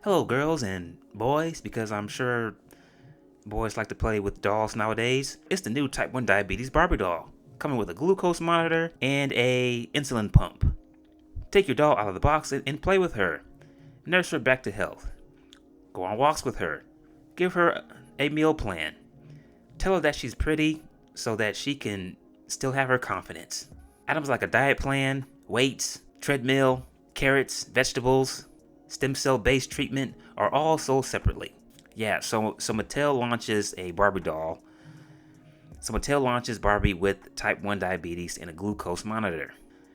Hello, girls and boys, because I'm sure boys like to play with dolls nowadays. It's the new Type 1 Diabetes Barbie doll, coming with a glucose monitor and a insulin pump. Take your doll out of the box and play with her. Nurse her back to health. Go on walks with her. Give her a meal plan. Tell her that she's pretty so that she can still have her confidence. Items like a diet plan, weights, treadmill, carrots, vegetables, stem cell based treatment are all sold separately. Yeah, so Mattel launches a Barbie doll. So Mattel launches Barbie with type 1 diabetes and a glucose monitor.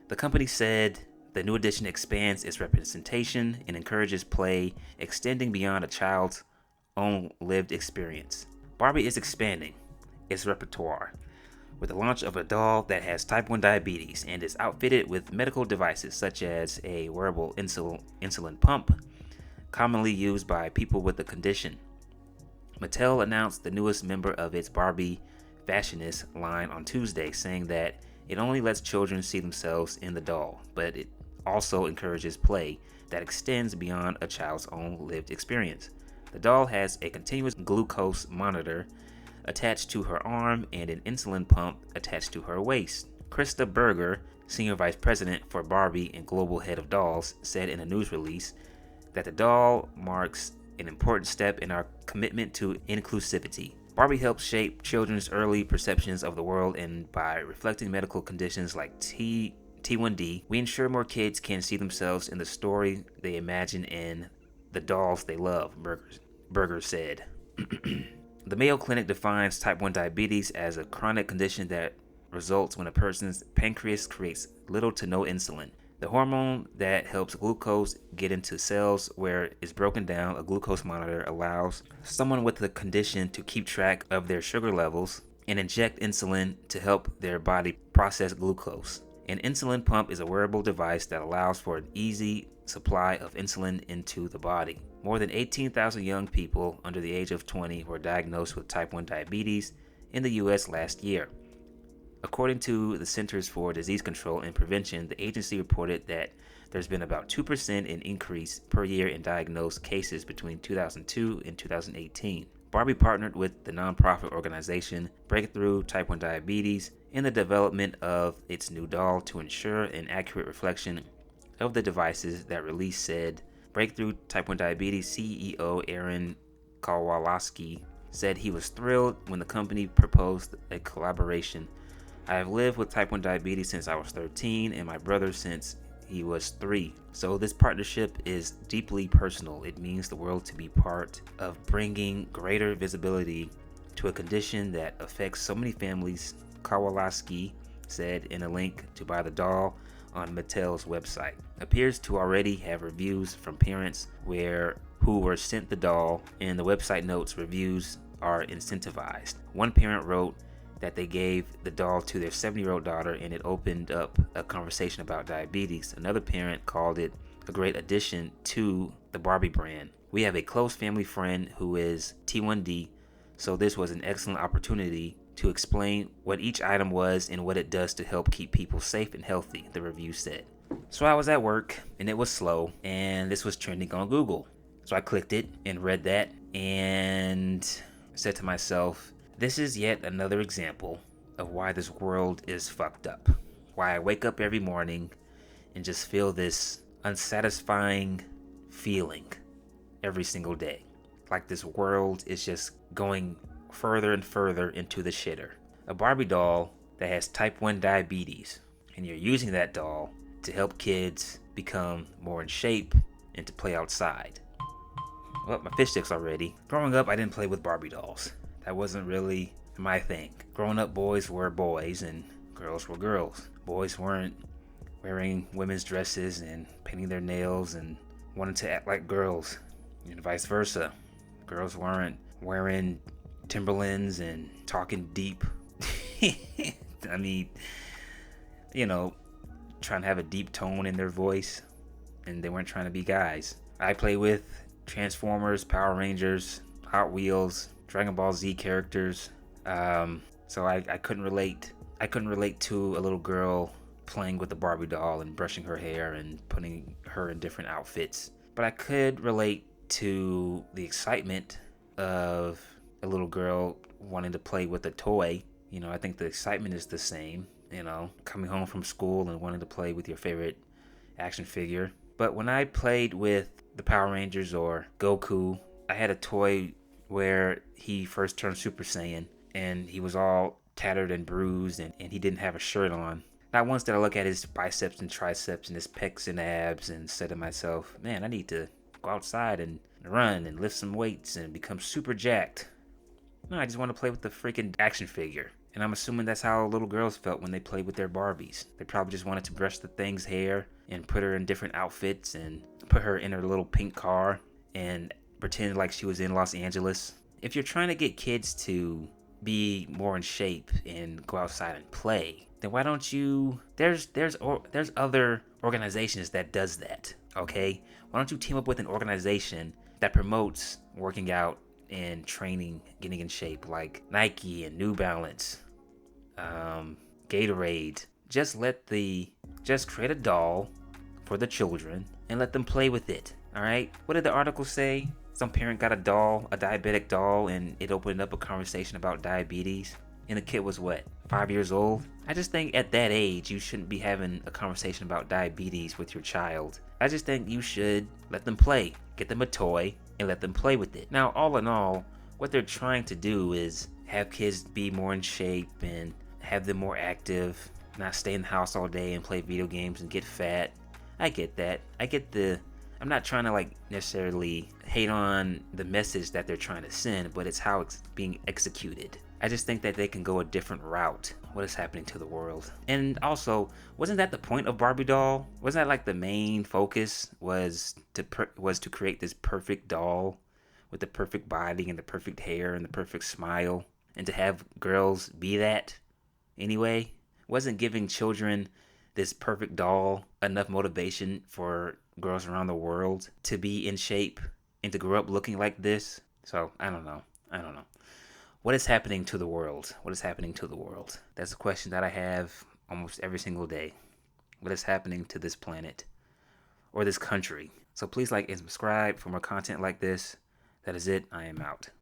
The company said the new edition expands its representation and encourages play, extending beyond a child's own lived experience. Barbie is expanding its repertoire with the launch of a doll that has type 1 diabetes and is outfitted with medical devices such as a wearable insulin pump, commonly used by people with the condition. Mattel announced the newest member of its Barbie Fashionist line on Tuesday, saying that it only lets children see themselves in the doll, but it also encourages play that extends beyond a child's own lived experience. The doll has a continuous glucose monitor attached to her arm and an insulin pump attached to her waist. Krista Berger, Senior Vice President for Barbie and Global Head of Dolls, said in a news release that the doll marks an important step in our commitment to inclusivity. Barbie helps shape children's early perceptions of the world, and by reflecting medical conditions like T1D, we ensure more kids can see themselves in the story they imagine in the dolls they love, Berger said. The Mayo Clinic defines type 1 diabetes as a chronic condition that results when a person's pancreas creates little to no insulin. The hormone that helps glucose get into cells where it's broken down. A glucose monitor allows someone with the condition to keep track of their sugar levels and inject insulin to help their body process glucose. An insulin pump is a wearable device that allows for an easy supply of insulin into the body. More than 18,000 young people under the age of 20 were diagnosed with type 1 diabetes in the U.S. last year. According to the Centers for Disease Control and Prevention, the agency reported that there's been about 2% in increase per year in diagnosed cases between 2002 and 2018. Barbie partnered with the nonprofit organization Breakthrough Type 1 Diabetes in the development of its new doll to ensure an accurate reflection of the devices that release said. Breakthrough Type 1 Diabetes CEO Aaron Kowalski said he was thrilled when the company proposed a collaboration. I have lived with type 1 diabetes since I was 13 and my brother since he was 3. So this partnership is deeply personal. It means the world to be part of bringing greater visibility to a condition that affects so many families, Kowalski said in a link to buy the doll on Mattel's website. Appears to already have reviews from parents who were sent the doll, and the website notes reviews are incentivized. One parent wrote that they gave the doll to their 7-year-old daughter and it opened up a conversation about diabetes. Another parent called it a great addition to the Barbie brand. We have a close family friend who is T1D, so this was an excellent opportunity to explain what each item was and what it does to help keep people safe and healthy, the review said. So I was at work and it was slow and this was trending on Google. So I clicked it and read that and said to myself, this is yet another example of why this world is fucked up. Why I wake up every morning and just feel this unsatisfying feeling every single day. Like this world is just going further and further into the shitter. A Barbie doll that has type 1 diabetes, and you're using that doll to help kids become more in shape and to play outside. Well, my fish sticks already. Growing up, I didn't play with Barbie dolls. That wasn't really my thing. Growing up, boys were boys and girls were girls. Boys weren't wearing women's dresses and painting their nails and wanting to act like girls, and vice versa. Girls weren't wearing Timberlands and talking deep. I mean, trying to have a deep tone in their voice, and they weren't trying to be guys. I play with Transformers, Power Rangers, Hot Wheels, Dragon Ball Z characters. So I couldn't relate. I couldn't relate to a little girl playing with the Barbie doll and brushing her hair and putting her in different outfits. But I could relate to the excitement of a little girl wanting to play with a toy. I think the excitement is the same, coming home from school and wanting to play with your favorite action figure. But when I played with the Power Rangers or Goku, I had a toy where he first turned Super Saiyan and he was all tattered and bruised and he didn't have a shirt on. Not once did I look at his biceps and triceps and his pecs and abs and said to myself, man, I need to go outside and run and lift some weights and become super jacked. No, I just want to play with the freaking action figure. And I'm assuming that's how little girls felt when they played with their Barbies. They probably just wanted to brush the thing's hair and put her in different outfits and put her in her little pink car and pretend like she was in Los Angeles. If you're trying to get kids to be more in shape and go outside and play, then why don't you? There's other organizations that does that. Okay, why don't you team up with an organization that promotes working out and training, getting in shape, like Nike and New Balance, Gatorade. Just create a doll for the children and let them play with it. All right. What did the article say? Some parent got a doll, a diabetic doll, and it opened up a conversation about diabetes. And the kid was what, 5 years old? I just think at that age, you shouldn't be having a conversation about diabetes with your child. I just think you should let them play. Get them a toy and let them play with it. Now, all in all, what they're trying to do is have kids be more in shape and have them more active, not stay in the house all day and play video games and get fat. I get that. I'm not trying to necessarily hate on the message that they're trying to send, but it's how it's being executed. I just think that they can go a different route. What is happening to the world? And also, wasn't that the point of Barbie doll? Wasn't that the main focus was to create this perfect doll with the perfect body and the perfect hair and the perfect smile, and to have girls be that anyway? Wasn't giving children this perfect doll enough motivation for girls around the world to be in shape and to grow up looking like this? So I don't know. What is happening to the world? That's a question that I have almost every single day. What is happening to this planet or this country? So please like and subscribe for more content like this. That is it. I am out.